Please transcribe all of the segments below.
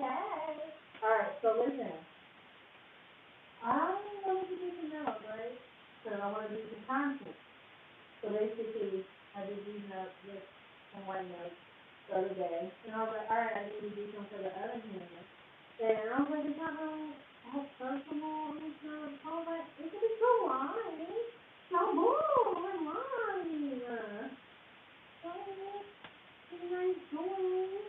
Okay. Alright, so listen. I want to do some notes, right? Because I want to do some content. So basically, I just used up this some white notes the other day. And I was like, alright, I need to do some for the other hand. And I was like, it's not really as personal. It's not, I was like, it could be so lying. So, boom, I'm lying. So, it's nice doing.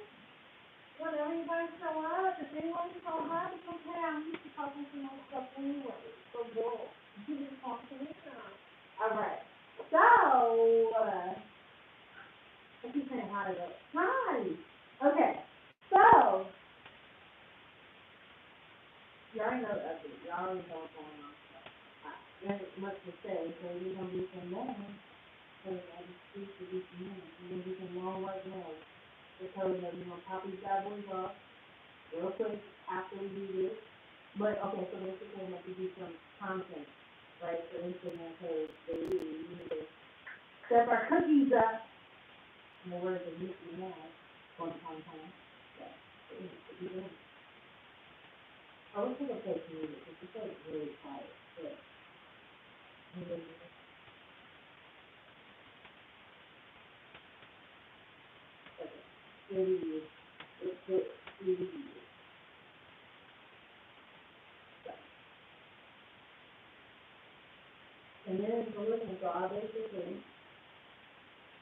Whenever you guys show up, if anyone shows up, it's okay. I'm used to talking to my stuff anyway. So, boom. You just talk to me now. Alright. So, I keep saying hi to them. Hi. Okay. So, you already know the update. You already know what's going on. There's much to say, so we're going to do some more. So, I just speak to do some more. We're going to do some long right now. Because we're going to pop these bad boys off real quick after we do this. But, okay, so basically, we have to do some content, right, for Instagram page. So, we need to step our cookies up. In the words of Mickey Mouse, one time. Yeah. I was going to play some music, because it's like really quiet. But, okay. Here it is. It's it. Here it is. And then, so listen, so I basically,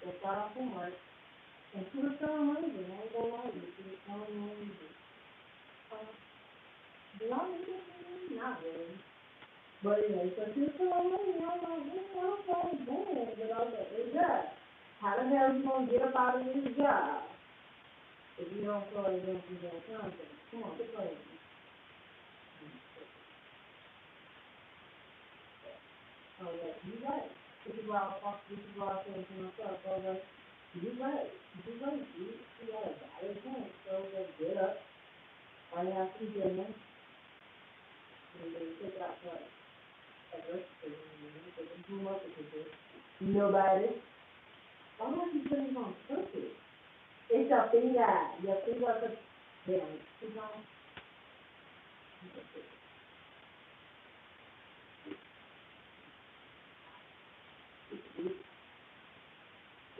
they start off from work, and she was so amazing. I ain't gonna lie to you, she was so amazing. Do y'all need this? Not really. But anyway, so she was so amazing. I was like, I don't know what doing. But I was like, it's job. How the hell you gonna get up out of this job if you don't feel like doing some damn content? Come on, get crazy. I was like, you right. This is why I said to myself, I was like, you right. You right. You got a valid point. So like, get up. I have some dinner. And then pick out what? Like recipe. And do what to do. Nobody. Why don't you put it on purpose? It's a finger. Your finger is damn. It's on.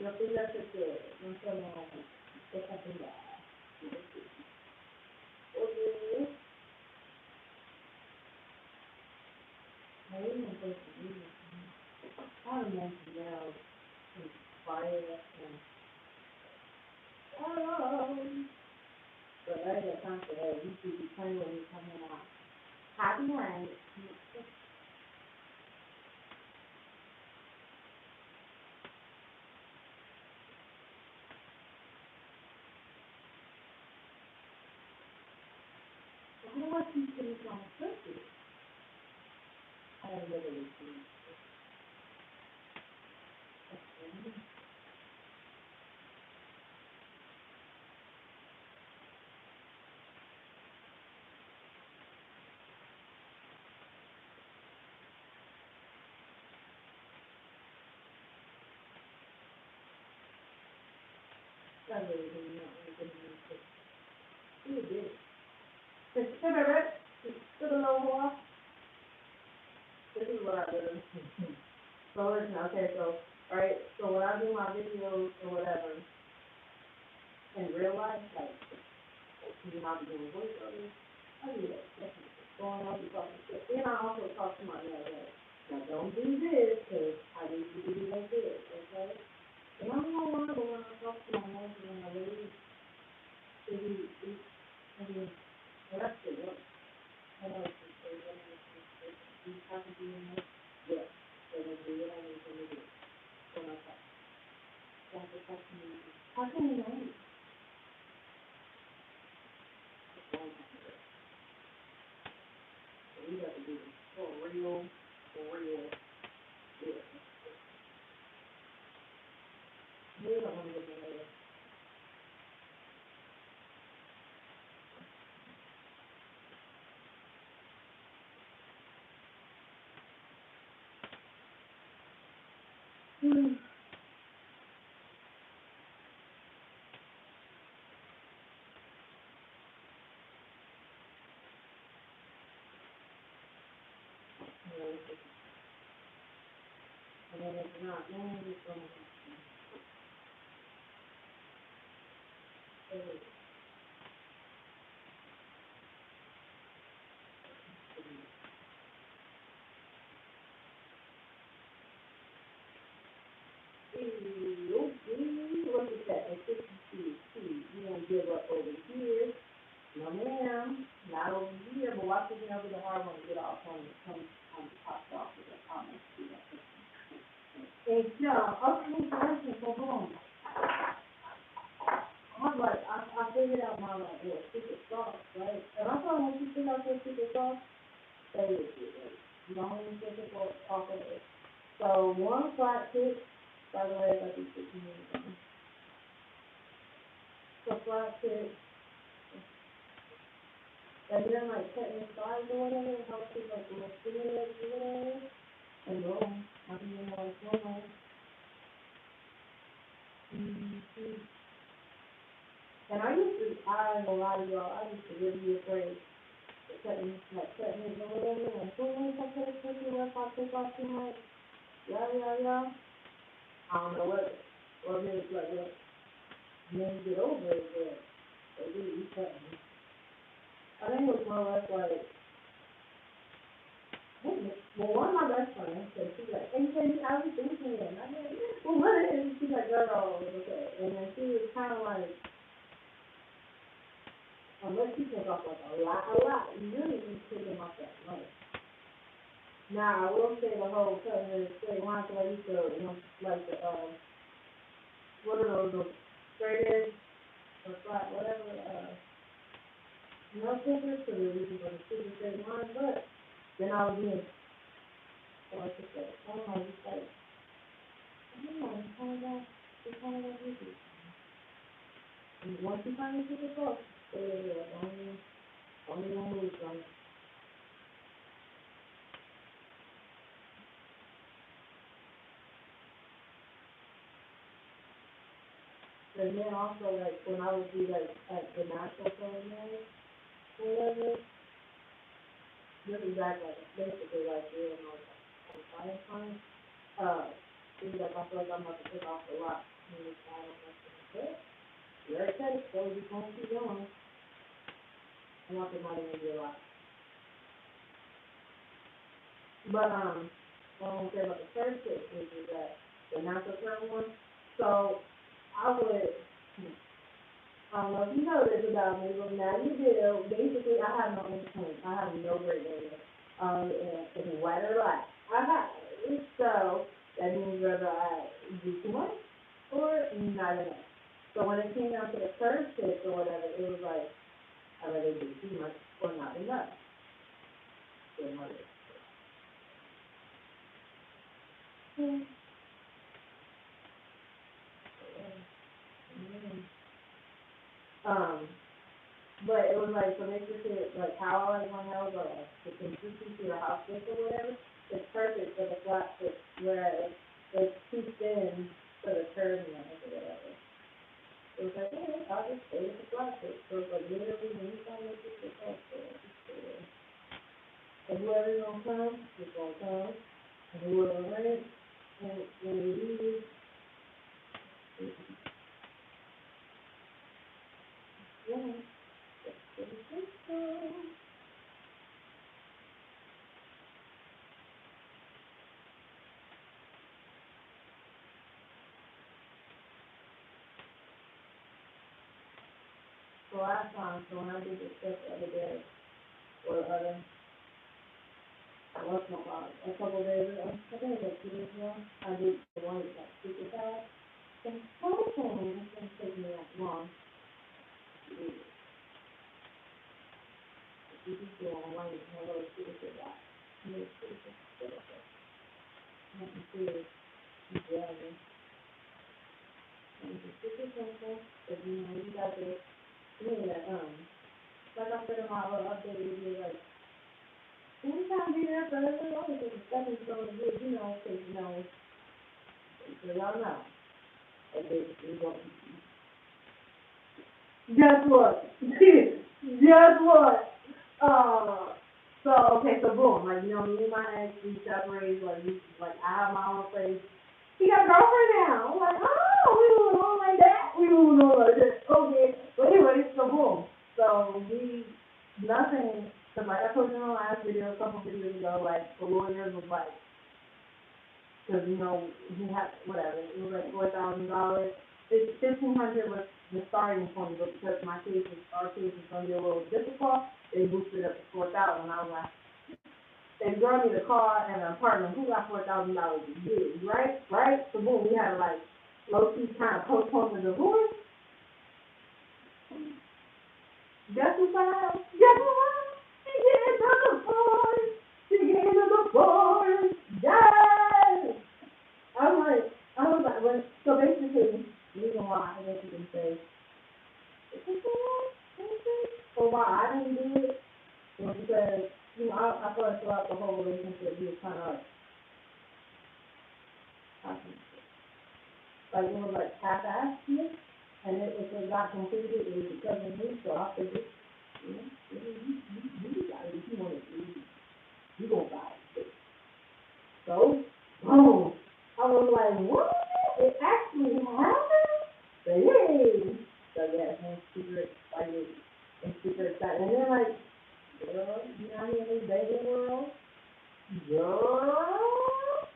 Your finger is good. No se me haga. It's a finger. Okay. I even put some music. I don't know now. It's quiet and oh. But I got time for that. You should be playing when you're coming out. Happy night. I don't want you to put it on purpose. I literally see. I really didn't know anything. You did. Just sit a bit. Just sit a little while. This is what I do. So listen, okay, so, alright, so when I do my videos or whatever, in real life, like, you know, I'm doing voiceovers, I do that. That's going on, you talking shit. Then I also talk to my dad, like, now don't do this, because I need you to do like this, okay? And I'm not one of the when I talk to my mom, when I really, I mean, well, that's the work. I know it's just, you have to be in it, yeah, so then do what I need to do. So my talk. Don't talk to me. How can you know? It's one time. So we got to do this for real, yeah. Maybe I want to get the later. and it's not, man, it's going to look at that, at 52, you won't give up over here. No ma'am, not over here, but watch it over the hard one to get off on the top off with that comment. And okay, listen, so boom. I'm like, I figured out my like, secret sauce, right? And I thought once you figure out your secret sauce, stay with it. You don't even think it will off of it. So one flat tip, by the way, like you 15 minutes on. So flat tip, and then like cutting the sides or whatever, it helps with like little stimulate or whatever. And boom, I can get like boom. And I ain't gonna lie to y'all, I used to really be afraid of cutting it or whatever, and so when I cut it quickly, if I take off too much, yeah. I don't know what it is like, what, then you get over it, but you cut me. I think it was more or less like, well, one of my best friends said, she's like, hey, I was thinking it, and I said, well, what is it? She's like, girl, okay, and then she was kind of like, unless you take off like a lot, you really need to take them off that much. Now, I will say the whole cutting the straight line, so I used to, like the, what are those straight edge or flat, whatever, nail clippers, so they're using for the super straight line, but then I was doing, so I just like, I don't know, just like, I don't know, it's kind of like easy. And once you find your super close, yeah, only one move from it. And then also, like, when I would do, like, at the natural culinary, whatever, this is like, basically, like, doing, like, on science time, things like, I feel like I'm about to take off a lot, and it's not enough to get. You already said it, so you can't keep going. I'm not gonna be a lot. But, what I want to say about the first tip is that the natural curve one, so, I would, I don't know if you know this about me, but now you do. Basically, I have no in between. I have no gray area. And it's white or black. I have it. So that means whether I do too much or not enough. So when it came down to the first tip or whatever, it was like I rather do too much or not enough. Mm-hmm. Um, but it was like, so basically, like, how I like my nails, or like, the consistency or how thick or whatever, it's perfect for the flat tip, whereas it's too thin for the curved nails or whatever. So it's like, hey, I'll just stay with the flat tip. So it's like, literally, anytime you get the flat tip, just stay there. And whoever's gonna come, is gonna come. And whoever wins, and we leave, yeah. So last time, so when I did this stuff the other day, or the other, what's my God, a couple of days ago, I think it was like 2 days ago, I did the one with like super fast. And whole thing, it's gonna take me that long to do it. You just go online and have a super fast. And it's super fast. Nothing serious. Yeah. And it's super simple, but you got to, yeah, like I said in my little update video, like, anytime you there for every other thing, stepping stone to do, because, because y'all know, and basically what, guess what? Guess what? So, okay, so boom, like, you know, me and my ex, we separated, like, I have my own place. He got a girlfriend now. I'm like, oh, we moving on like that. We moving on like that. Okay. But anyway, so boom. So nothing, cause like I told you in the last video, a couple videos ago, like, the lawyers was like, cause, you know, he had, whatever, it was like $4,000. It's 1,500 was the starting point, but because our case is gonna be a little difficult, they boosted up to 4,000. I was like, they brought me the car and an apartment. Who got $4,000 a year, right? Right? So boom, we had to like low key kind of postpone the divorce. Guess who found? Guess who found? She getting the divorce. She getting the divorce. Yes. I was like, when, so basically, the reason why I guess you can say, or why I didn't do it was because, you know, I feel like throughout the whole relationship, he was kind of like it was like half-assed me, and if it got completed, it was because of me, so I figured, you know, you got it, if you want to do it, you gonna buy it. So, boom, I was like, what? It actually happened? So, yay! So, yeah, and secret, like, and secret excited, and then, like, girl, you know, here in this dating world, girl,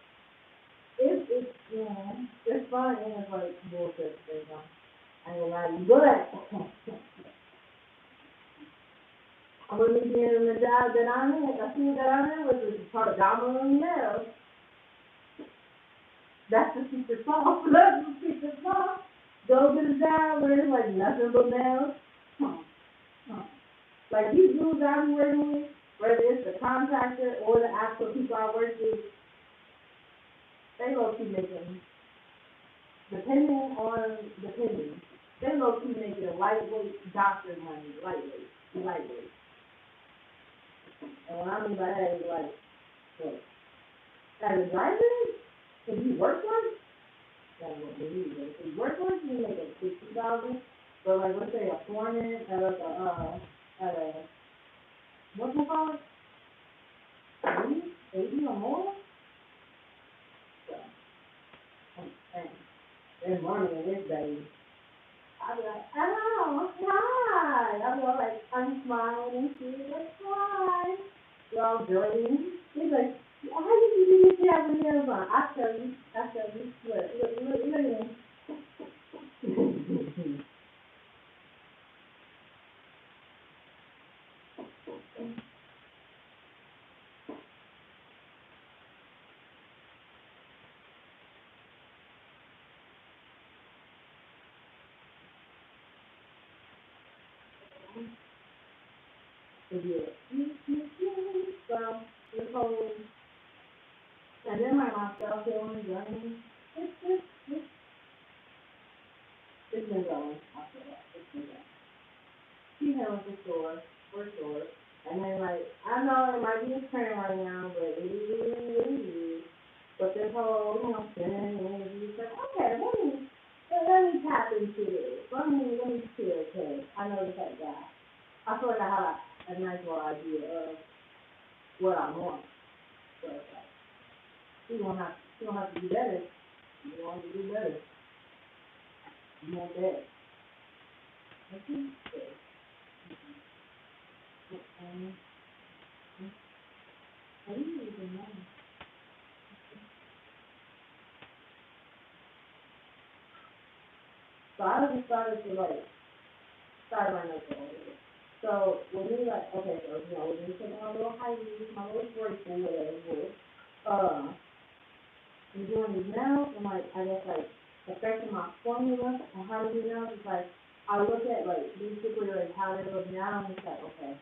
it's, you know, it's fun, and it's, like, bullshit, you know. I ain't gonna lie to you, but I'm gonna be in the job that I'm in. I see that I'm in, which is part of dominating nails. That's the secret sauce. That's the secret sauce. Go get a job where it's like nothing but nails. Like these dudes I'm working with, whether it's the contractor or the actual people I work with, they low key making, depending, they low key making lightweight doctor money, lightweight. And what I mean by that is like, look, as a driver, if you work for it, that's what we need. If you work for it, you make like 60,000. But like, let's say a foreman at a what's it called? 80 or more. So, I'm saying, there's money in this baby. I'll be like, oh, hi. I'll be like, I'm smiling and she's like, hi. We're all joining. He's like, how did you do this job with nails on? I tell you. Look at me. So, this whole, and then my self-healing journey, it's been going. I feel like it's been going. She's healing for sure. And then, like, I know it might be a trend right now, but it is. But this whole, you know, feminine energy, it's like, okay, let me tap into this. Let me chill, because I know this type of guy. I feel like I have a nice little idea of what I want. So, it's like, you don't have to do better. You want to do better. You want that. Okay. I didn't even know. So I just started to like start running up over it. So when we like okay, so you know, when we taking my little hiatus, my little break or whatever it was, I'm doing these nails and like I guess like affecting my formula on how to do nails. It's like I look at like basically like how they look now and it's like okay.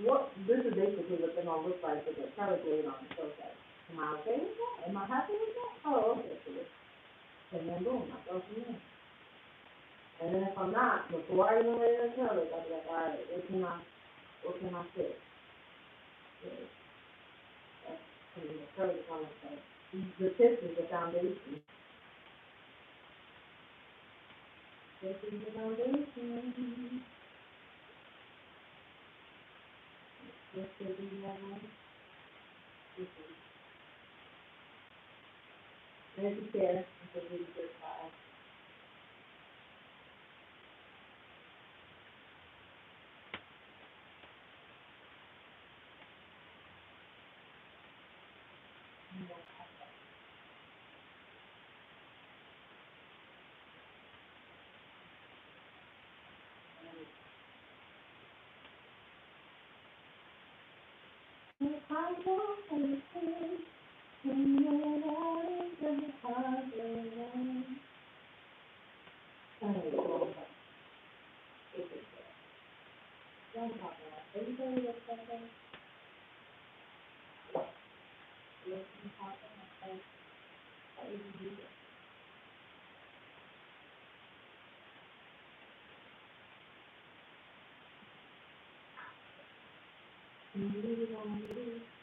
What this is basically what they're gonna look like with the acrylic laid on the so like, am I okay with that? Am I happy with that? Oh, okay, cool. And then boom, I go from there. And then if I'm not, before I even lay the acrylic, I'll be like, all right, what can I fix? That's, I mean, the acrylic is on the side. The tip is the foundation. This is the foundation. This should be level. This is. There's a chair, it's a really good size.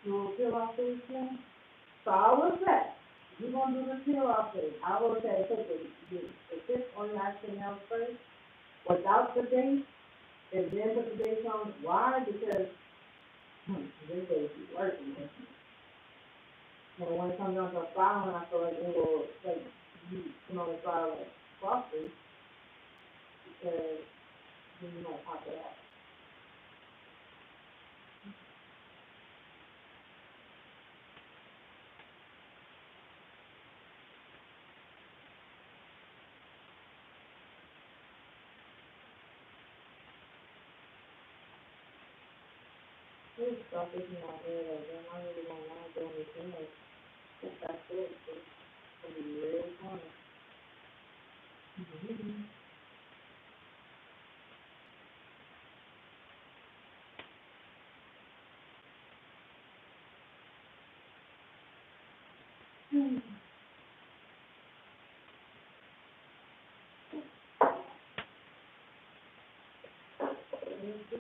You will peel off these things? So I will say, you're gonna do the peel off thing, I will say, take the tip on your actual nails first, without the base, and then put the base on. Why? Because, this base is working with me. And when it comes down to a filing, I feel like it will, like, you can only file like frosted, because then you might pop it off. This stuff is not there, like, then I really don't wanna do anything else. If that's it, it's gonna be real fun.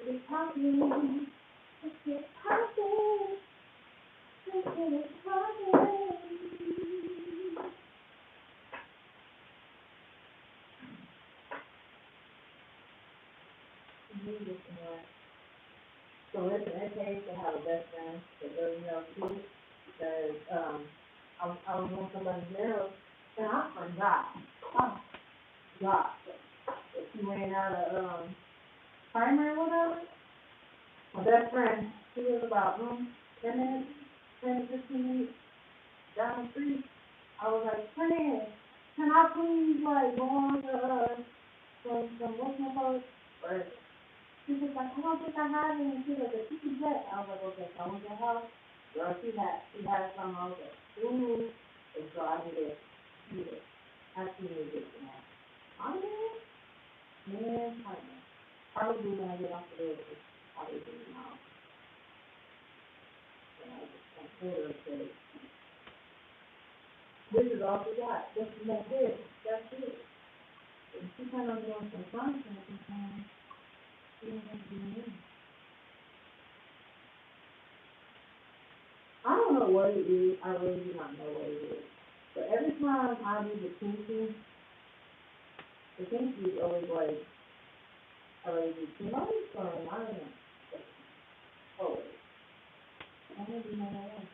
It's popping, it's popping, it's popping. So listen, it pays to have a best friend that doesn't know too, because, I was on somebody's nails, and I forgot, oh, God, if she ran out of, primer or whatever. My best friend, she was about, 10 minutes, 10 to 15 minutes down the street. I was like, friend, can I please, like, go on to, some what's my post? Or, she was like, I don't think I have any. She was like, if you can get, I was like, okay, come with your house. Girl, she had some. I was like, ooh. And so I needed, actually needed this one. I did, man, probably when I get off the road, probably do it now. And I just consider it. This is all she got. This is like this. That's it. And she kind of doing some content and she didn't have to do anything. I don't know what it is. I really do not know what it is. But every time I do the kinky is always like, I really do too much, or I don't know. Always. I don't even know that.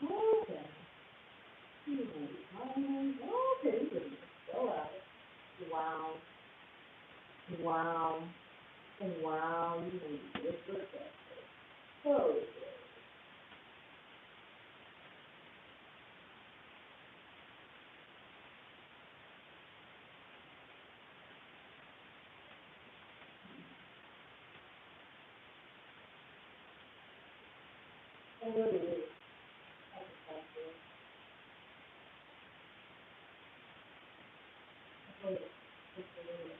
Okay. Okay, you can go out. Wow. Wow. Wow. You can just look at it. Oh. It really is. That's a fact, yeah. That's what it is. It's what it is.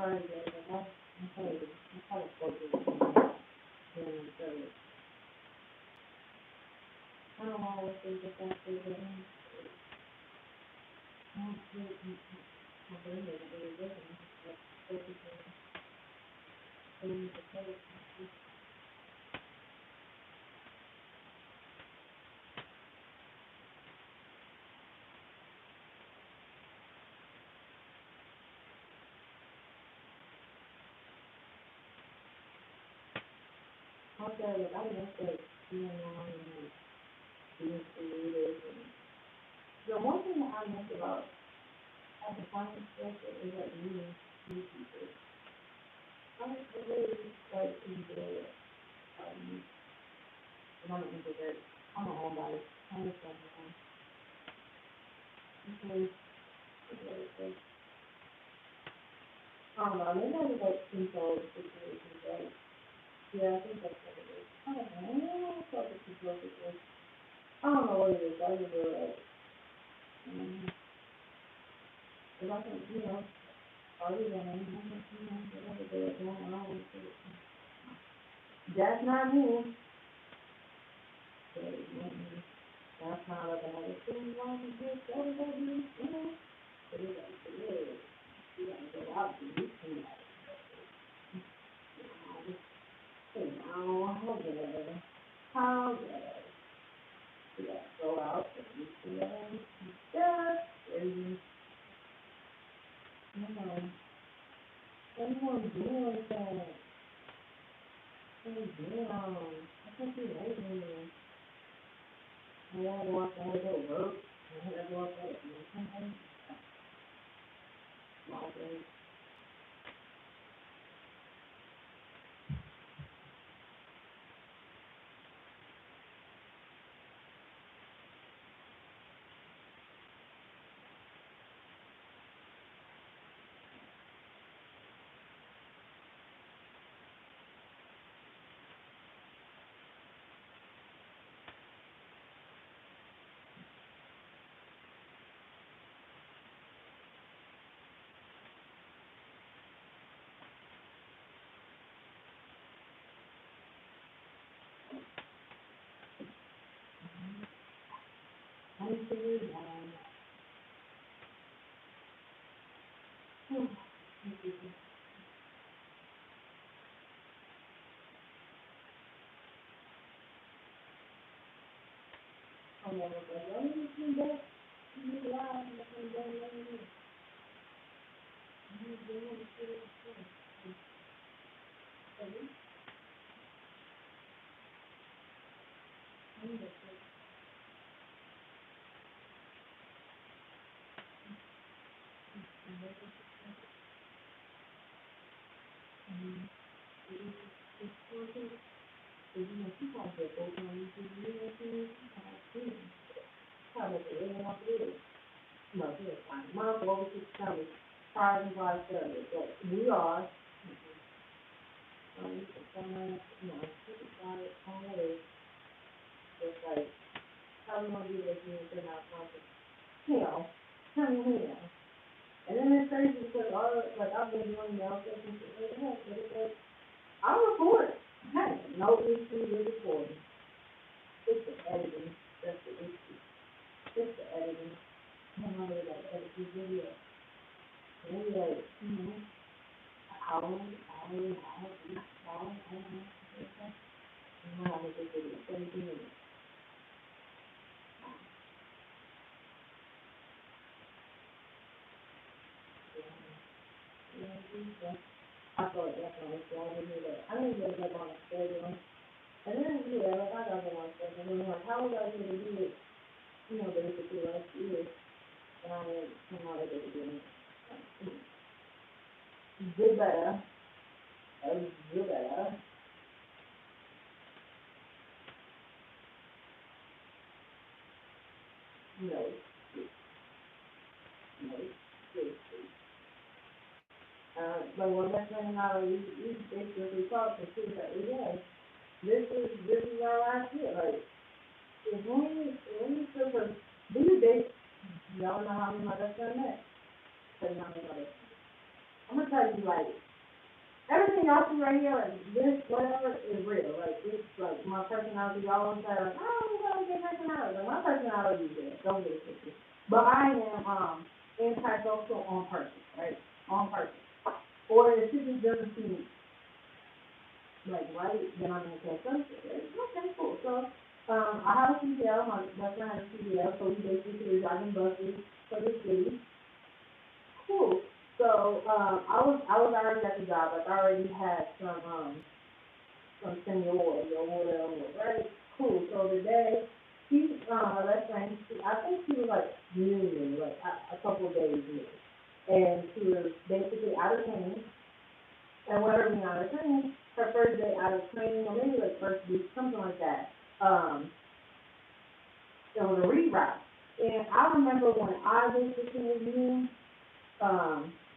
Sorry, David, I'm sorry. I'm kind of focused on doing the service. I don't always think that that's the thing. I don't really, my brain doesn't really work, and I'm just like focusing on doing the service. I'll tell you, I miss that being on and being creative. And the one thing that I miss about having finance structure is like meeting new people. I really like enjoy it. Um, and I'm an introvert. I'm a homebody. I'm just like home. Because it's like, I don't know, maybe I was like control situations, right? Yeah, I think that's what it is. I don't know. It's like a control situation. I don't know what it is. I just feel like, if I can, party then, whatever they're going on with it. That's not me. But, that's not like another thing wrong with this, everybody, But it's like, yeah, you gotta go out and do somebody. How dare, how dare. You gotta go out and do somebody. That's crazy. Everyone's doing that. Damn. I think you're right, man. I gotta go outside to go to work. I gotta go outside to do something. Small things. I'm figuring it out. I'm like, let me see that. You lie, I'm gonna go let me do. You doing the shit. I'm just working. She's trying to get both of them to do it. She's trying to get everyone off the list. No, she was fine. My uncle always used to tell me, prior to my study, but we are. You can find, you can find it on the list. Just like, how we want to do this, if they're not confident. Hell, tell me hell. And then it's crazy because like, I've been doing nail stuff and shit like that, but it's like, I'll record. Hey, no issue with recording. It's the editing. That's the issue. It's the editing. I don't know how to edit this video. Maybe like, hour, I don't know. I know how to make this video. 17 minutes. I thought that's what I was going to do that. I didn't get up on the schedule. And then, like, I got on my schedule. And I'm like, how was I going to do it, basically last year? And I didn't come out of it again. Do better. Do better. No. No. But when that friend and I were, we basically talked, and she was like, yeah, this is our last year. Like, if we took a, these days, y'all know how me and my best friend met. Tell you how me and my best friend. I'm gonna tell you, like, everything y'all see right here, like, this, whatever, is real. Like, it's, like, my personality, y'all want to say, like, oh, we gotta get personality. Like, my personality is there. Don't get it twisted. But I am, antisocial on purpose, right? On purpose. Or if it just doesn't seem like right, then I'm gonna say something. Okay, cool. So, I have a CDL. My best friend has a CDL, so we basically are driving buses for the city. Cool. So, I was already at the job. Like, I already had some seniority or whatever, right? Cool. So today, my best friend, I think she was like new, like a couple of days new, and she was basically out of training. And with her being out of training, her first day out of training, or maybe like first week, something like that. It was a reroute. And I remember when I basically was new,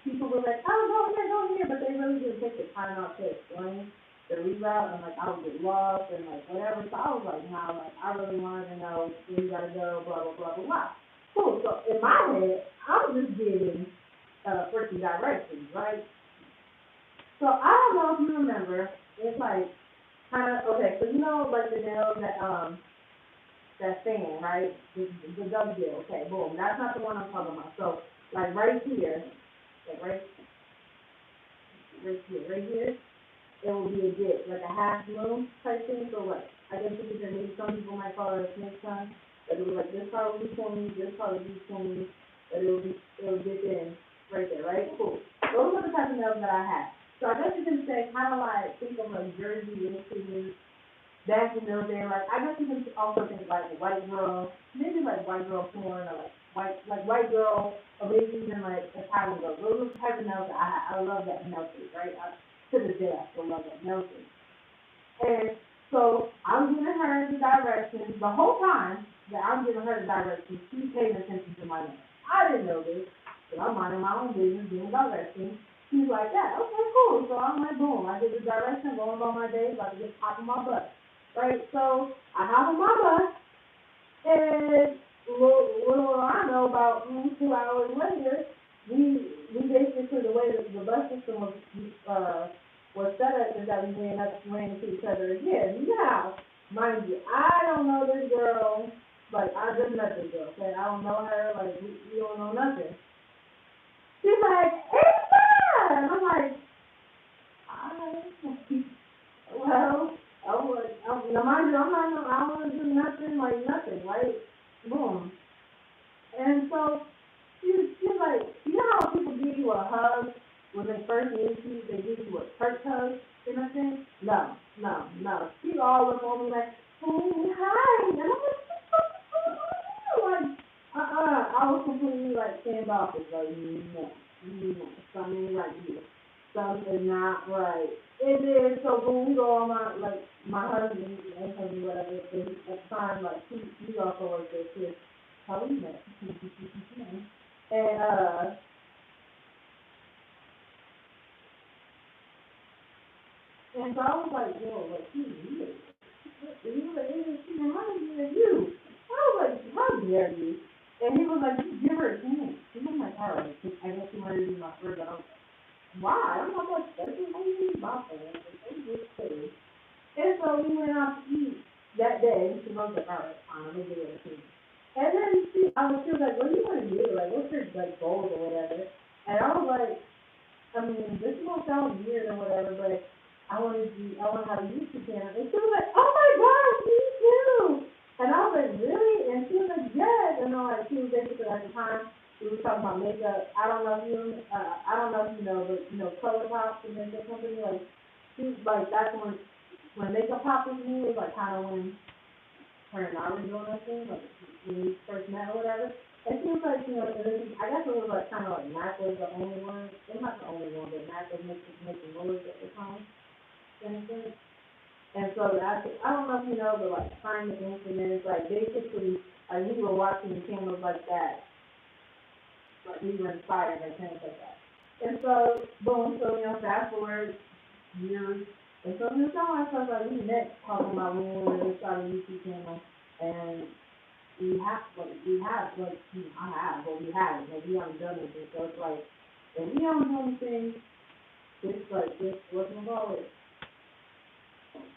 people were like, oh, go here, but they really didn't take the time out to explain the reroute, and like I would get lost and like whatever. So I was like, nah, like I really wanted to know where you gotta go, blah blah blah blah blah. Cool. So in my head, I was just giving freaking directions, right? So I don't know if you remember. It's like kind of okay. So like the nails that fan, right? The W. Okay, boom. That's not the one I'm talking about. So like right here, like right here, it will be a dip, like a half moon type thing. So like, I guess you could say maybe some people might call it a snake sun, but it was like this part will be 20, this part will be 20, but it'll dip in right there, right? Cool. Those are the type of nails that I have. So I guess you can say kind of like think of like Jersey Michigan, that's the nail there. Like I guess you can also think like white girl, maybe like white girl porn or like white girl, or maybe even like Italian girl. Those are the type of nails that I love that nail shape, right? To this day, I still love that nail shape. And so I'm giving her the directions the whole time that I'm giving her the directions. She's paying attention to my nails. I didn't know this, but I'm minding my own business, doing directions. She's like, yeah, okay, cool. So I'm like, boom, I get the direction, going about my day, about to get top of my butt. Right? So I hop on my bus, and little I know about 2 hours later, we basically the way that the bus system was set up is that we ran into each other again. Now, mind you, I don't know this girl. Like I just met this girl. Okay, I don't know her. Like we don't know nothing. She's like, hey, and I'm like, I well, now mind you, I don't want to do nothing, like nothing, right? Boom. And so she's like, you know how people give you a hug when they first meet you, they give you a church hug, you know what I'm saying? No. She all up on me like, hey, hi, and I'm like, I was completely like standoffish, like, no, something ain't right here. Something not right. It is. So when we go on my husband and husband whatever at the time like he also worked there too. How we met. And so I was like, yo, like she's weird. He was like, she reminds me of you. I was like, how dare you? And he was like, just give her a chance. And I'm like, all right, I guess that she wanted to be my friend. I was like, why? I'm not like, that's just my friend. I'm just kidding. And so we went out to eat that day. She was like, all right, fine, I'm gonna get it to you. And then she was like, what do you want to do? Like, what's your like goals or whatever? And I was like, I mean, this is gonna sound weird or whatever, but I want to have a YouTube channel. And she was like, oh my gosh, me too. And I was like, really? And she was like, yes. And then like, she was basically at the time, we were talking about makeup. I don't know if you know, but you know, Color Pop, the makeup company, like, she was like, that's when makeup pop was new, it was like kind of when her and I were doing that thing, like when we first met or whatever. And she was like, you know, and then I guess it was like kind of like Mac was the only one, well not the only one, but Mac was making movies at the time. Anything. And so I don't know if you know, but like find the instruments, like basically, like we were watching channels like that, like we were inspired by things like that. And so, boom, so you know, fast forward years, and so we were telling ourselves like we met talking about when we were going to start a YouTube channel, and I have, but we haven't, like we haven't done anything. So it's like, if we don't do anything, it's like just working forward.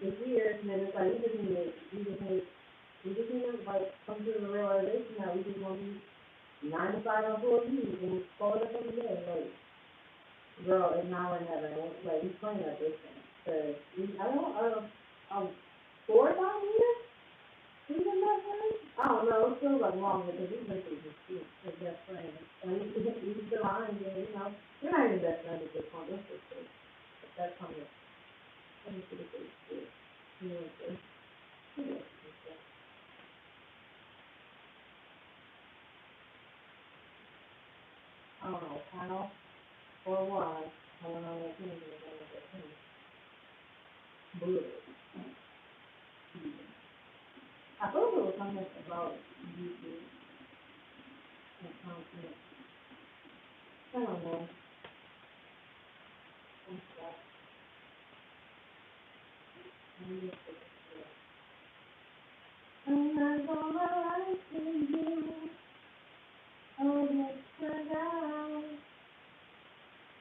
It's weird, and then it's like we just need to like come to the realization that we just want to be 9 to 5 employees and call it every day. Like, girl, it's now or never. Like, we playing at this thing. Cause um, 4 or 5 years? We've been best friends? I don't know. It feels like longer because we've been through this shit as best friends. And we still are, and you know, we're not even best friends at this point. Let's just say that's coming. Let me see the face. You know, I don't know how or why. I don't know what thing is blue. I thought it was something about YouTube and content. I don't know. I'm stuck. I'm not gonna lie to you. Oh, yes, I am.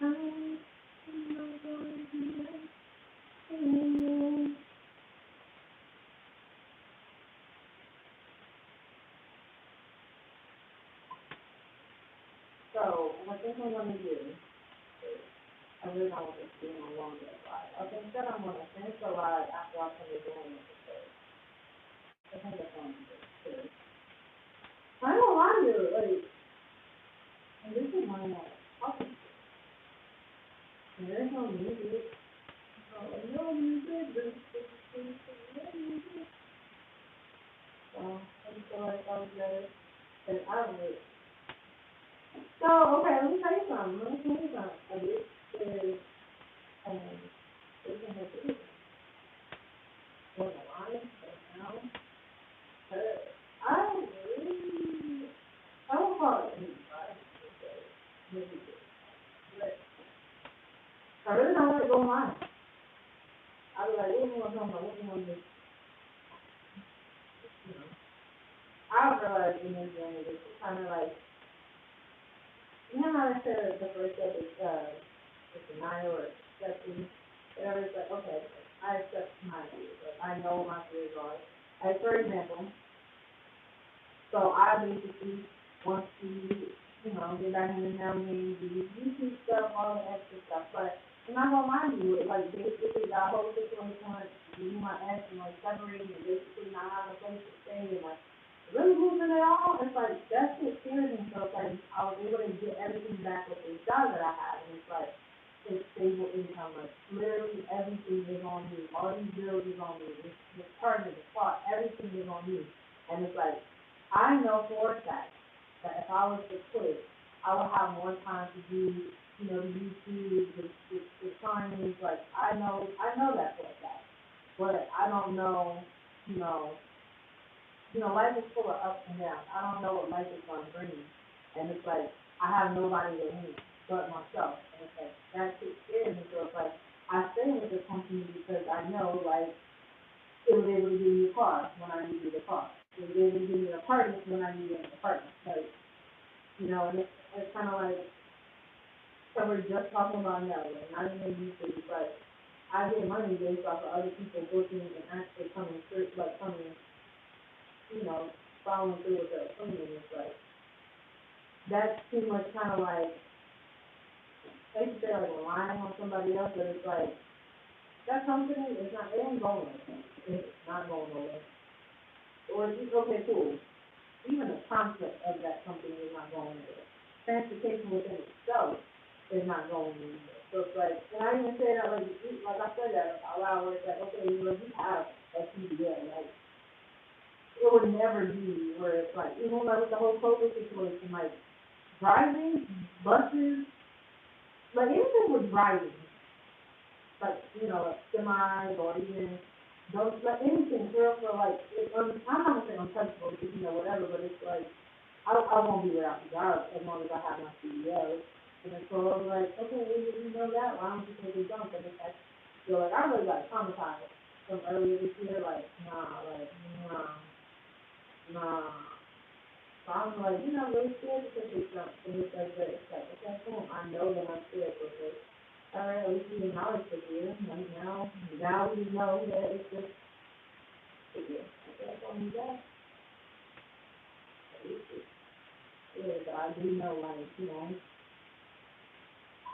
I'm not gonna lie to you. So, what I think I'm gonna do is, I really don't want this being a long day ride. I think that I'm gonna finish the ride after I finish doing it. I think that's what I'm gonna do. I don't lie to you, like, and this is my talking. And there's no music. Oh, no music. No music. So, I just feel like I was better. And I don't really. So, okay, let me tell you something. This is, um, this is a video. On the line, right now. I don't really, I don't call it music, right? Maybe, but I really don't want to go online. I was like, what do you want to talk about? What do you want to do? You know, I realized in this journey, it's kind of like, you know how I said the first step is denial or accepting, whatever. It's like, okay, I accept my fears. Like, I know what my fears are. Like, for example, so I basically want to, you know, get back in the family, do YouTube stuff, all the extra stuff. But I'm not gonna lie to you, like basically that whole situation like me and my ex and like separating and basically not having a place to stay and like really losing it all, it's like that's what scares me. So it's like I was able to get everything back with this job that I had and it's like it's stable income, like literally everything is on me. All these bills is on me. This partner, the car, everything is on me. And it's like I know for a fact that if I was to quit, I would have more time to do, you know, the YouTube, the signings, like I know that for a fact. But I don't know, you know, life is full of ups and downs. I don't know what life is gonna bring me. And it's like I have nobody to lean but myself. And it's like that shit scares me. So it's like I stay with the company because I know like it was able to give me a car when I needed a car. It was able to give me an apartment when I needed an apartment. Like, you know, and it's kind of like So we're just talking about networking, not even YouTube, but I get money based off of other people booking and actually coming through, like coming, you know, following through with their opinion. It's like, that's too much kind of like, they used to say like relying on somebody else, but it's like, that company is not, it ain't going nowhere. It's not going nowhere. Or it's just, okay, cool. Even the concept of that company is not going anywhere. Transportation within itself is not going anywhere. So it's like, and I even say that like I said that out loud, where it's like, okay, you know, you have a CDL, like, it would never be where it's like, even like with the whole COVID situation, like, driving, buses, like anything with driving, like, you know, like semis or even those, like anything, for like, I'm not gonna say untouchable, because, you know, whatever, but it's like, I won't be without the job as long as I have my CEO. And then so I was like, okay, you know that, why don't you take a jump? And it's like, so like, I really got traumatized from earlier this year, like, nah. So I'm like, you know, really scared to take a jump. And it's like, but it's like, okay, cool, I know that I'm scared for this. All right, at least we acknowledge it here, and now we know that it's just, yeah, that's all we got. Yeah, but I do know, like, you know,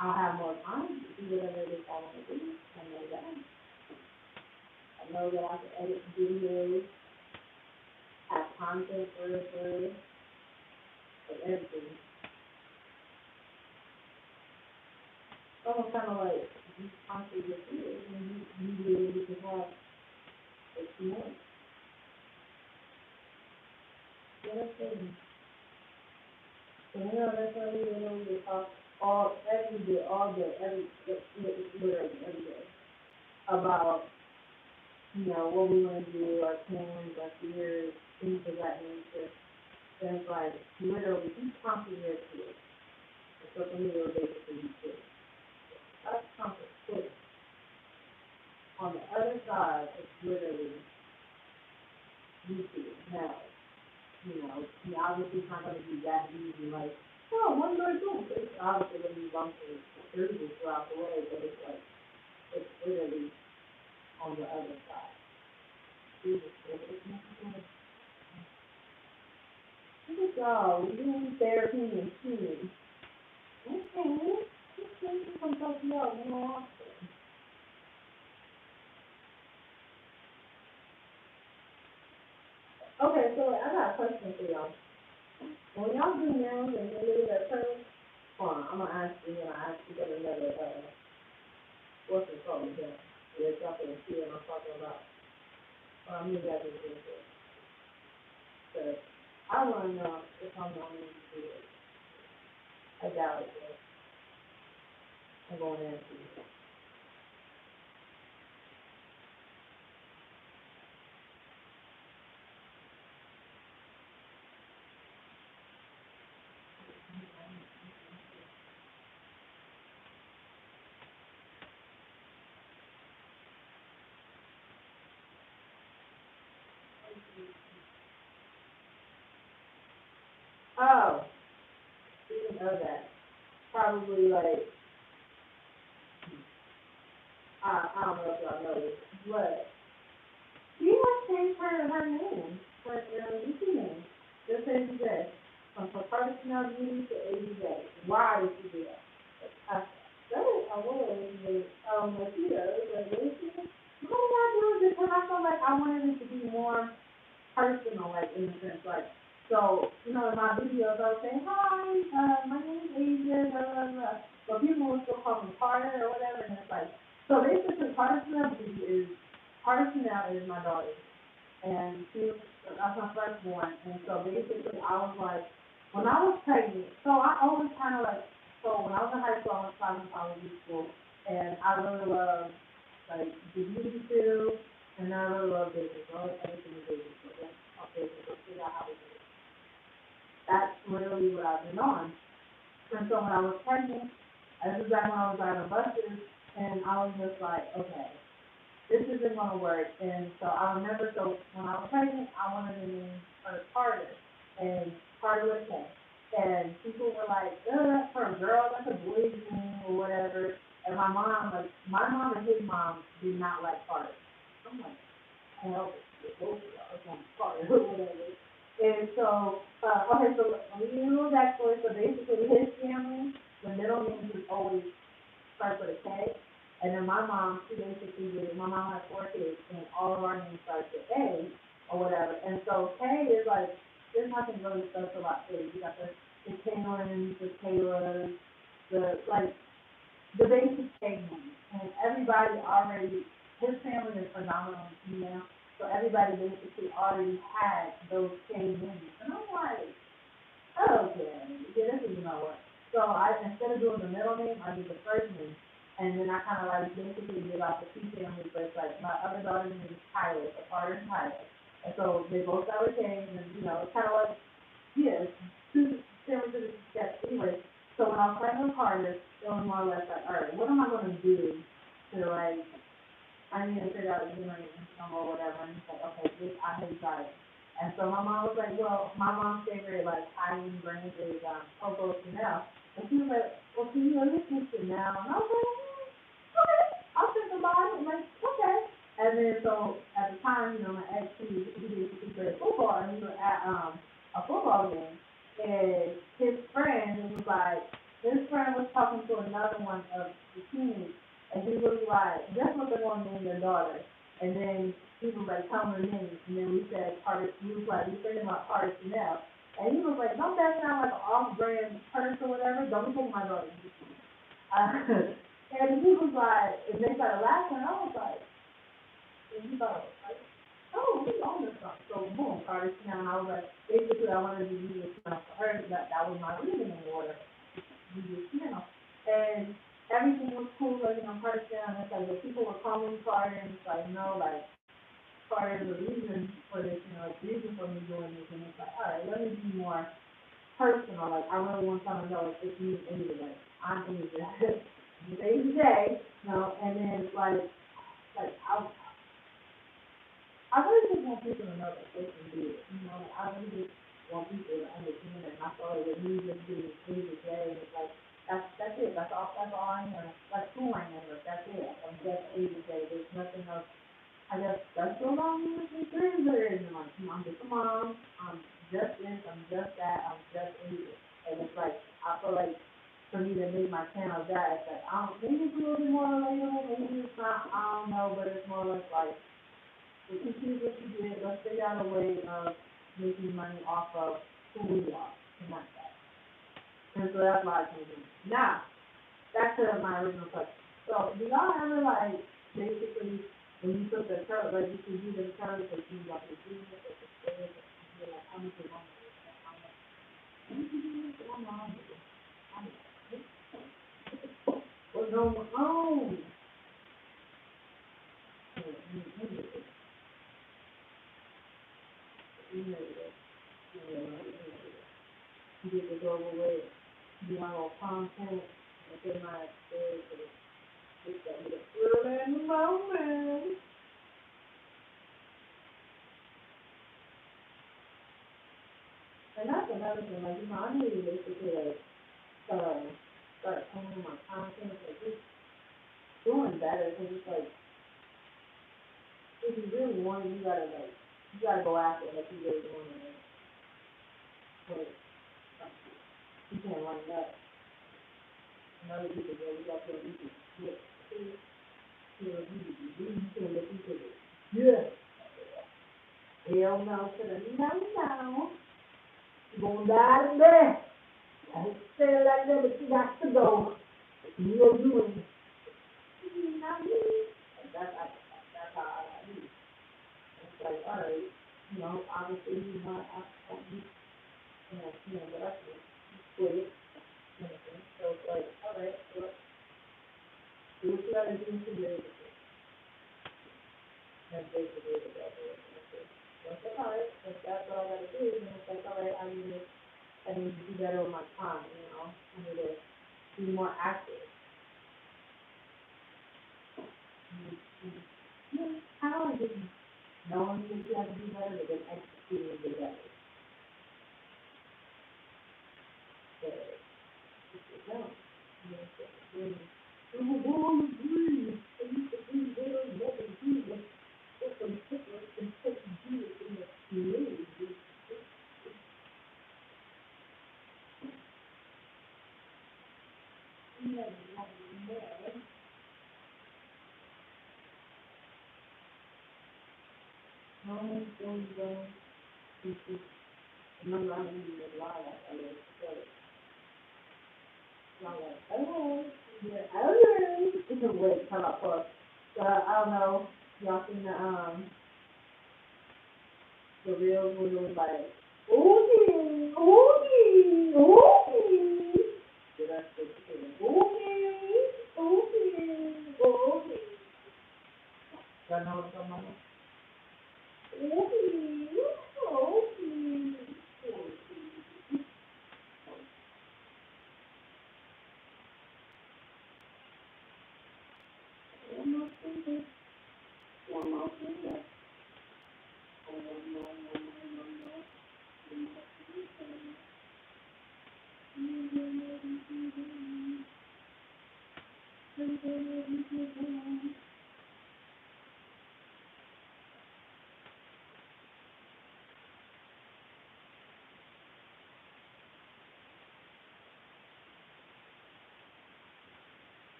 I'll have more time to do whatever it is I want to do. I know that. I know that I can edit videos, have content for everything. It's almost kind of like you constantly get through it, and you be able to have what you want. Yeah, that's good. So, you know, that's why we talk all day, literally every day, about, you know, what we want to do, our plans, our fears, things of that nature. And it's like, literally, each constantly here to it. So for me, it was basically you too. That's comfort too. On the other side, it's literally you too. Now, you know, obviously it's not going to be that easy, like, oh, what do I do? It's obviously going to be bumping bruises throughout the way, but it's like, it's literally on the other side. Jesus, it's necessary. Look at y'all, we're doing therapy and shooting. Okay, just thinking from help you out more often. Okay, so I got a question for y'all. When y'all do nails and you leave that curve, hold on, I'm gonna ask you, get another, what's it called again? It's up in here, I'm talking about, maybe I didn't do it. But I wanna know if I'm gonna need to do it. I doubt it, but I'm going to ask you. Oh, speaking of that, probably like, I don't know if y'all know this, but she has changed her name, her YouTube name, just ABJ, from Personal Beauty to ABJ. Why did she do that? I, that is a little bit, like, she does, like, what is she? Why did I do it? Because I feel like I wanted it to be more personal, like, in a sense, like, so, you know, in my videos, I would say, hi, my name is Asia, blah, blah, blah. But people will still call me Carter or whatever, and it's like, so basically, Carter Chanel is my daughter, and that's my firstborn, and so basically, I was like, when I was pregnant, so I always kind of like, so when I was in high school, I was cosmetology school, and I really loved, like, the beauty field, and I really love business, I love everything in business, so that's, okay, so let's figure out how to do it. That's literally what I've been on. And so when I was pregnant, this is back when I was driving buses, and I was just like, okay, this isn't gonna work. And so I remember, so when I was pregnant, I wanted to name her Carter, and Carter with K. And people were like, that's for a girl, that's a boy's name or whatever. And my mom and his mom did not like parties. I'm like, hell, both of y'all want to party or whatever. And so, okay, so let me give you a little backstory. So basically, his family, the middle name was always starts with a K. And then my mom, she basically did, my mom had 4 kids, and all of our names starts with A or whatever. And so K is like, there's nothing really special about K. You got the Kaylins, the Kaylas, like, the basic K names. And everybody already, his family is phenomenally female, so everybody basically already had those K names. And I'm like, okay, yeah, this is, you know what. So instead of doing the middle name, I did the first name. And then I kind of like basically did like the two families, but it's like my other daughter's name is Tyler, so Carter and Tyler. And so they both got retained, and you know, it's kind of like, yeah, two families of the step. Anyway, so when I was playing with Carter, it was more or less like, all right, what am I going to do to like, I need to figure out generating income or whatever. And he's like, okay, this, I hate diet. And so my mom was like, well, my mom's favorite, like, high-end brand is Coco Chanel. And she was like, well, can you listen to Chanel? And I was like, okay, I'll think about it. I'm like, okay. And then so at the time, you know, my ex, he basically played football, and we were at a football game. And his friend was talking to another one of the teammates, and he was like, guess what they're going to name their daughter? And then he was like, tell me her name. And then we said, Carter, we was like, we were thinking about Carter Chanel. And he was like, don't that sound like an off-brand purse or whatever? Don't be taking my daughter. And he was like, and they started laughing, and I was like, and he thought, like, oh, we own this stuff. So boom, Carter Chanel. And I was like, basically, I wanted to use this stuff for her. That was my reasoning or whatever. And everything was cool, like, you know, Carter Chanel. And it's like, the people were calling me Carter, and it's like, no, like, Carter, the reason for this, you know, like, the reason for me doing this. And it's like, all right, let me be more personal. Like, I really want someone to know, like, it's me anyway. I'm anyway. Day to day, you know, and then it's like, I really just want people to know that they can do it. You know, I really just want people to understand that. And I feel like with me just being free today, it's like that's it. That's all I am. That's who I am. Like, that's it. I'm just free today. There's nothing else. I guess that's so long as the things there is. And like, I'm just a mom. I'm just this. I'm just that. I'm just Asian. And it's like I feel like for me to make my channel that, it's like I don't. Maybe it's a little bit more relatable. Maybe it's not. I don't know. But it's more or less like if you choose what you did, let's figure out a way of making money off of who we are, and that's that. And so that's why I came in. Now, back to my original question. So, do y'all ever like basically when you took the curve, like you could use the curve, like you like the junior, or the third, or you're like, how much you want to do? How much? What did you do with the one on? What's going on? Get this over with, do my little content, and get my experience, and get that little in the moment. And that's another thing, like, you know, I need to basically, like, uh, start toning my content, like, just doing better, because it's like, if you really want it, you gotta go after it, like, you really want it, like, you can't line it up. And other people go, you got to do it, you can't let people do it. Yeah. Hell no to the no. You're gonna die today. I hate to say it like that, but you got to go. You're doing it. Not me. That's how I do. It's like, all right, you know, obviously, you know, but I can split it. You know, so it's like, all right, well, do what you gotta do to be able to. That's basically what that is. So it's like, all right, if that's what I gotta do, then it's like, all right, I need to do better with my time, you know. I need to be more active. How is it knowing that you have to do better, but then executing the better? Wait, come up for. I don't know. Y'all seen the reels where it was like, okay, okay, okay. Did I say okay, okay, okay. Y'all know what I'm talking about? Okay, okay. One more thing, one more thing.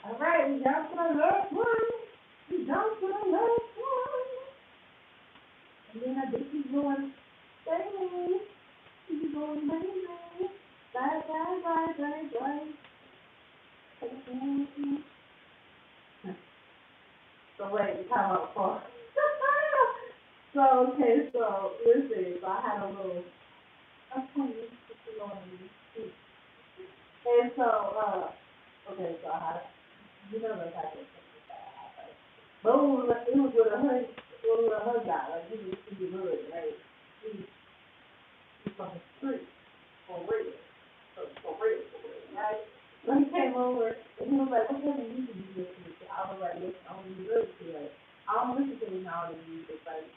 All right, we down to the last one. We down to the last one. And then I think he's going, bang, he's going, bang, bang. Bye, bye, bye, bye, bye. So wait, we come up for. So, okay, so, listen, so I had a little, okay, and so, okay, so I had, you know, the type of thing that I had, right? But it was with a hood, with a hood guy, like, he was in the hood, right? He's from the street, for real, right? So he came over, and he was like, what kind of music you listen to? I was like, listen, I don't really to it. I don't listen to any nowadays music, like,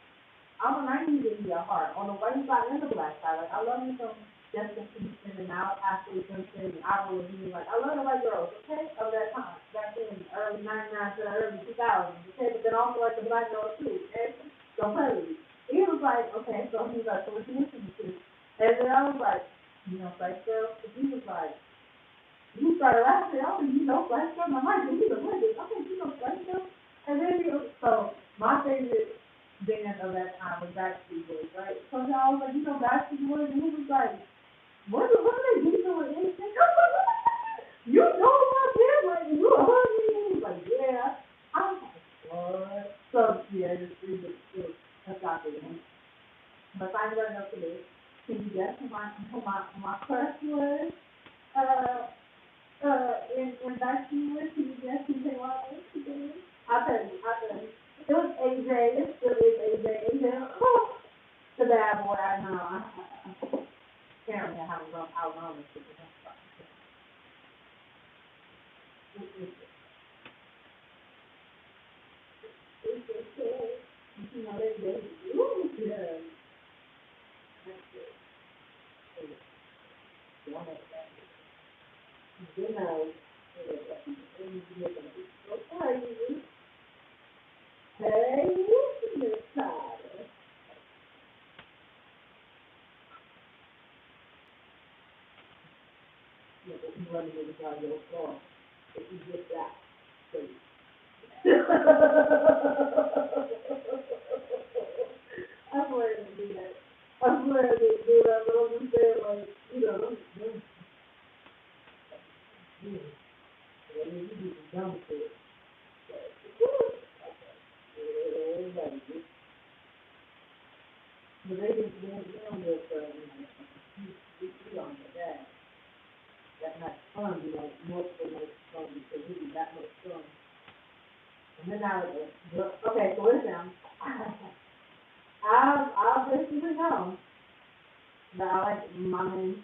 I'm a 90s in your heart, on the white side and the black side. Like, I love me some Jessica Simpson and now Ashley Simpson, I was being like, I love the white girls, okay, of that time, back in the early 99 to the early 2000s, okay, but then also like the black girls too, okay, so crazy. He was like, okay, so he was like, so what you listening to? And then I was like, you know, Spice Girls? And he was like, you started laughing, I was like, you know Spice Girls? I'm like, he's a legend, I think you know Spice Girls? And then he was, so my favorite band of that time was Backstreet Boys, right? So then I was like, you know Backstreet Boys? And he was like, what are they doing with anything? You know about them? Like, you heard me? He was like, yeah. I was like, what? So, yeah, it was adopted him. But finally got enough to this. Can you guess who my crush was? In Backstreet Boys? Can you guess who they was? I'll tell you. It was AJ. It still is AJ. AJ, the bad boy. I know. Apparently, I haven't outgrown this shit. You know, ooh, yeah. You know, hey, Miss Tyler. You running in the your car. If you get that, please. I swear to do that. I swear to do that, but I'm just saying, like, you know, But they don't get, he don't get that. That much fun, be like, multiple much fun, because he be that much fun. And then I was, okay, so listen, I'll basically know that I like my men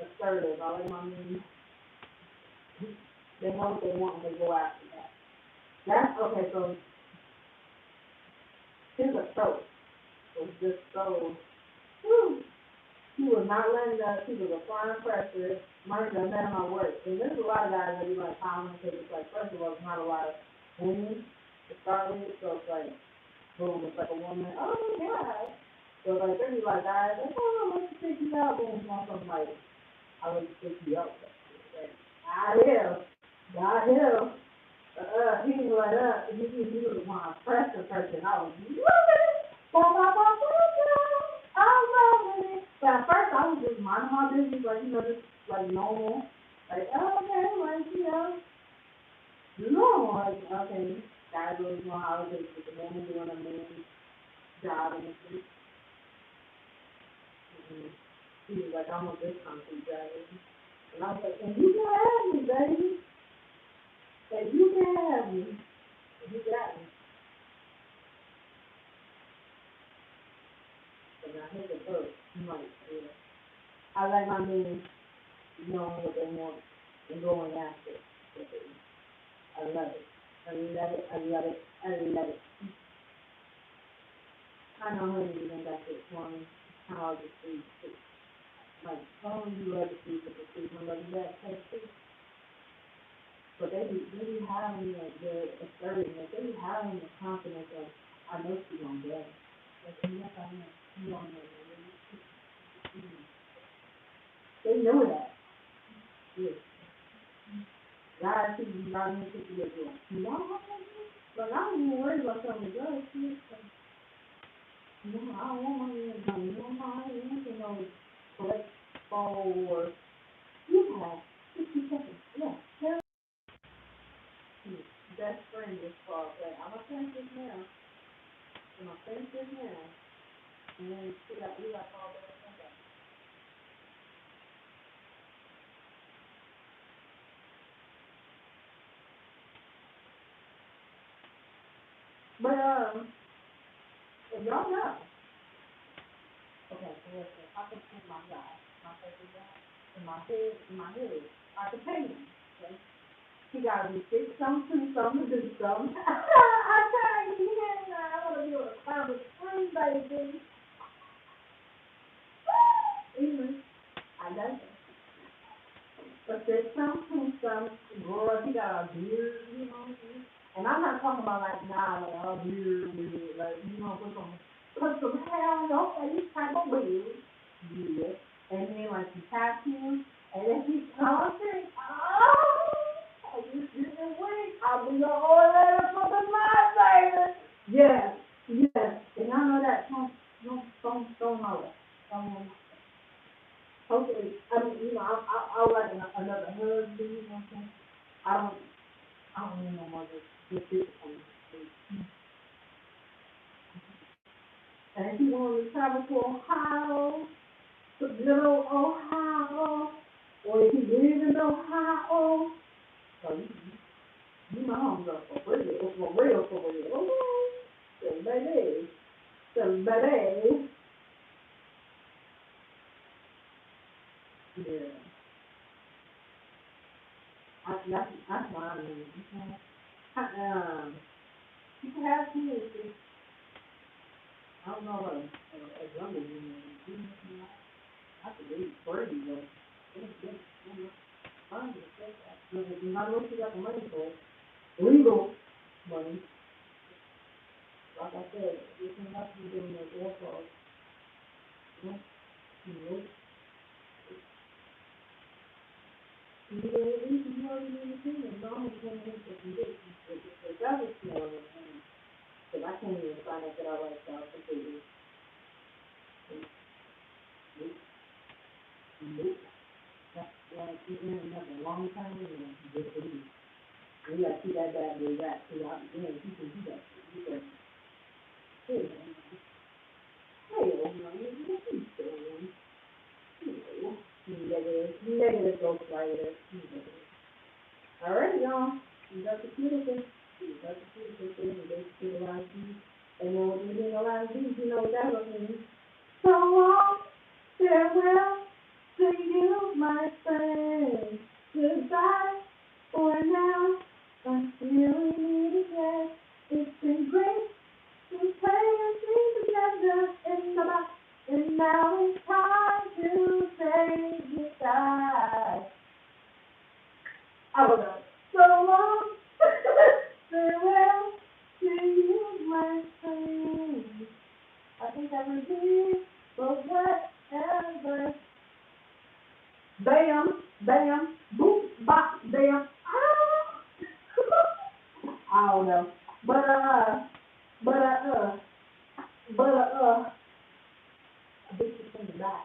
assertive, I like my men, they know what they want when they go after that. That's, okay, so his approach was just so, whew, he was not letting up, he was applying pressure, learning to let him work. And there's a lot of guys that be like following because it's like, first of all, it's not a lot of women to start with, so it's like, boom, it's like a woman, oh my god. So like, there be like guys, like, oh, let's pick you up, boom, something like, I would pick you up. Like, God hell, God hell. He was like, he was my pressure person. I was loving it. I'm loving it. But at first, I was just minding my business, like, just like normal. Like, oh, okay, like, normal. Like, okay, guys always know how it is with the woman doing a man's job in the street. And he was like, I'm a this concrete driver. And I was like, and you can have me, baby. And you can have me. And he got me. And I hit the boat. I'm like, yeah. I like my men knowing what they want and going after it. I love it. I love it. I love it. I love it. I know honey, you think that's it for me. How I just see it. Like, oh, you love to see it, see I love you back, take it. But they be having like the assertiveness, they be having the confidence of, I know she's gonna get it. Like, yes, I know. You don't know. They know that. Yeah. God, see, God knows what you're doing. No, but I don't even worry about something good. No, I don't want my ears done. No, I don't want to know collect phone or you have 60 seconds. Yeah, tell me. Best friend just called. But I'm gonna finish this now. I'm gonna finish this now. And then we got called back. Okay. But if y'all know, okay, so listen, I can see my guy, my favorite guy, in my head, I can pay him. Okay? He gotta be six something, something to do something. I tell you, I wanna be on a climate spring, baby. Even, I know that. But there's some girl, he got a beard, and I'm not talking about like nah, like a beard, like put some hair on your face type of weird. Yeah. And then like you tattoo, and then he concentrate. Oh, you didn't wait. I'll be your order for the night, baby. Yes, yes. And I know that. Don't know that. Don't. Hopefully, I mean, I like another husband, you know what I'm saying? I don't, I don't need no more just this one. And if you want to travel to Ohio, to good old Ohio, or if you live in Ohio, so you my home girl for real, for real. Okay, so baby, yeah. That's why I mean, you can have kids. I don't know as young as you know, I could be crazy though. Fine, not unless you got the money for it. Legal money, like I said, you can have to be doing the air calls. You know, you already need to see it. Mom is going to make the conditions. If that was small, because I can't even find out that I like South completely. Nope, nope. That's like, you've been in a long time, you know, just leave. And you gotta see that bad boy back, so I, you can do that. You can, hey, Negative ghostwriter. All right, y'all. You got the cuticle. You got the cuticle thing. You got to get a lot of these. And then when you get a lot of these, you know what that will mean. So long, farewell to you, my friend. Goodbye for now. Until we meet again. It's been great to play and sing together in the box. And now it's time to say goodbye. I will go. So long, farewell to you, my friend. I think I will be, but whatever. Bam, bam, boom, bop, bam. Ah! I don't know. But, a bitch is saying bye.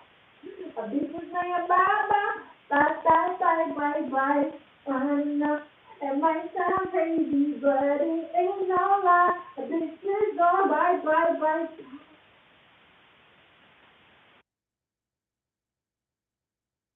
A bitch is saying bye, bye, bye, bye, bye, bye, bye. I know it might sound crazy, but it ain't no lie. A bitch is gone, bye, bye, bye.